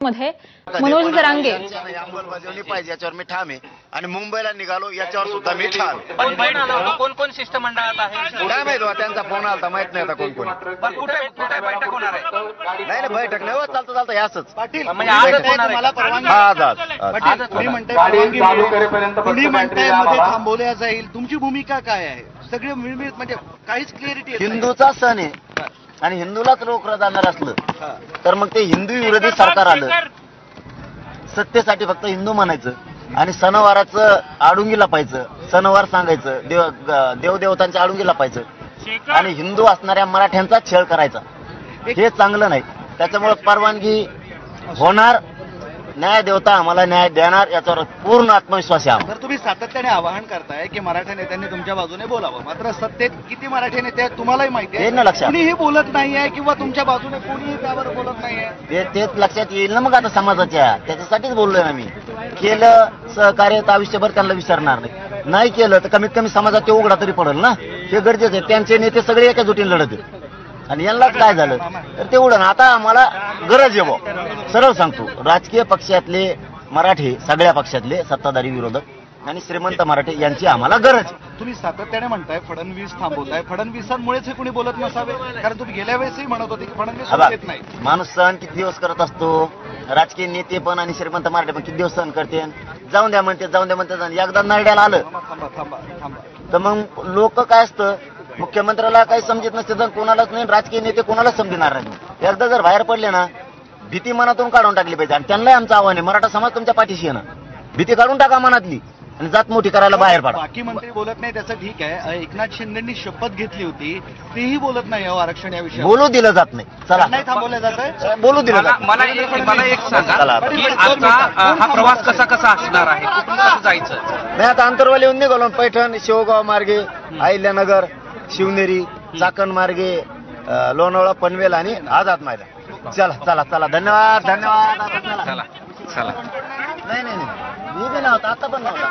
मध्ये मनोज जरांगे अंमलबजावणी पाहिजे याच्यावर मी ठाम आहे आणि मुंबईला निघालो याच्यावर सुद्धा मी ठाम आहे. कोण कोण शिष्टमंडळात आहे काय माहिती बा, त्यांचा फोन आलता माहित नाही आता कोण कोण. कुठे बैठक होणार आहे? नाही नाही बैठक नाही, चालतं चालतं यासच पाटील म्हणजे आजच होणार आहे? मला परवानगी आज आज पाटील तुम्ही म्हणताय तुम्ही म्हणताय मध्ये थांबवल्या जाईल, तुमची भूमिका काय आहे? सगळे मिळमिळत म्हणजे काहीच क्लिअरिटी येत नाही. हिंदूचा सण आहे आणि हिंदूलाच रोखलं जाणार असलं तर मग ते हिंदू विरोधी सरकार आलं. सत्तेसाठी फक्त हिंदू म्हणायचं आणि सणवाराचं आडुंगी लपायचं, सणवार सांगायचं, देवदेवतांच्या आडुंगी लपायचं आणि हिंदू असणाऱ्या मराठ्यांचा छळ करायचा, हे चांगलं नाही. त्याच्यामुळे परवानगी होणार, न्याय देवता आम्हाला न्याय देणार याच्यावर पूर्ण आत्मविश्वास आहे. तर तुम्ही सातत्याने आवाहन करताय की मराठा नेत्यांनी तुमच्या बाजूने बोलावं, मात्र सत्तेत किती मराठी नेते आहेत तुम्हालाही माहिती आहे. ना लक्षात कुणीही बोलत नाहीये किंवा तुमच्या बाजूने कोणीही त्यावर बोलत नाहीये. तेच लक्षात येईल ना. मग आता समाजाच्या त्याच्यासाठीच बोललोय ना मी. केलं सहकार्य तर आयुष्यभर त्यांना विसरणार नाही केलं तर कमीत कमी समाजात ते उघडा तरी पडेल ना, हे गरजेचं आहे. त्यांचे नेते सगळे एका जुटीने लढत आहेत आणि यांनाच काय झालं तर ते उडण. आता आम्हाला गरज आहे बुवा, सरळ सांगतो, राजकीय पक्षातले मराठी, सगळ्या पक्षातले सत्ताधारी विरोधक आणि श्रीमंत मराठी यांची आम्हाला गरज. तुम्ही सातत्याने म्हणताय फडणवीस थांबवताय, फडणवीसांमुळेच हे कुणी बोलत नसावे, कारण तुम्ही गेल्या वेळेसही म्हणत होते की फडणवीस येत नाही. माणूस सहन किती दिवस करत असतो, राजकीय नेते पण आणि श्रीमंत मराठी पण किती दिवस सहन करते. जाऊन द्या म्हणते, जाऊन द्या म्हणते, एकदा नरड्याला आलं तर मग लोक काय असतं, मुख्यमंत्र्याला काही समजत नसते तर कोणालाच नाही, राजकीय नेते कोणालाच समजणार नाही. एकदा जर बाहेर पडले ना, भीती मनातून काढून टाकली पाहिजे. आणि त्यांनाही आमचं आव्हान आहे, मराठा समाज तुमच्या पाठीशी आहे ना, भीती काढून टाका मनातली आणि जात मोठी करायला बाहेर पडा. बाकी मंत्री बोलत नाही त्याचं ठीक आहे, एकनाथ शिंदेंनी शपथ घेतली होती तेही बोलत नाही आरक्षण या विषयावर. बोलू दिलं जात नाही. चला नाही थांबवलं जात आहे, बोलू दिलं जात. मला एक सांगा की आजचा हा प्रवास कसा असणार आहे, कुठून कसं जायचं? नाही आता अंतरवाली येऊन निघालो, पैठण, शेवगाव मार्गे, अहिल्यानगर, शिवनेरी, चाकण मार्गे, लोणावळा, पनवेल आणि आझाद मैदान. चला चला चला, धन्यवाद धन्यवाद. चला चला. नाही नाही मी बी नव्हता, आता पण नव्हता.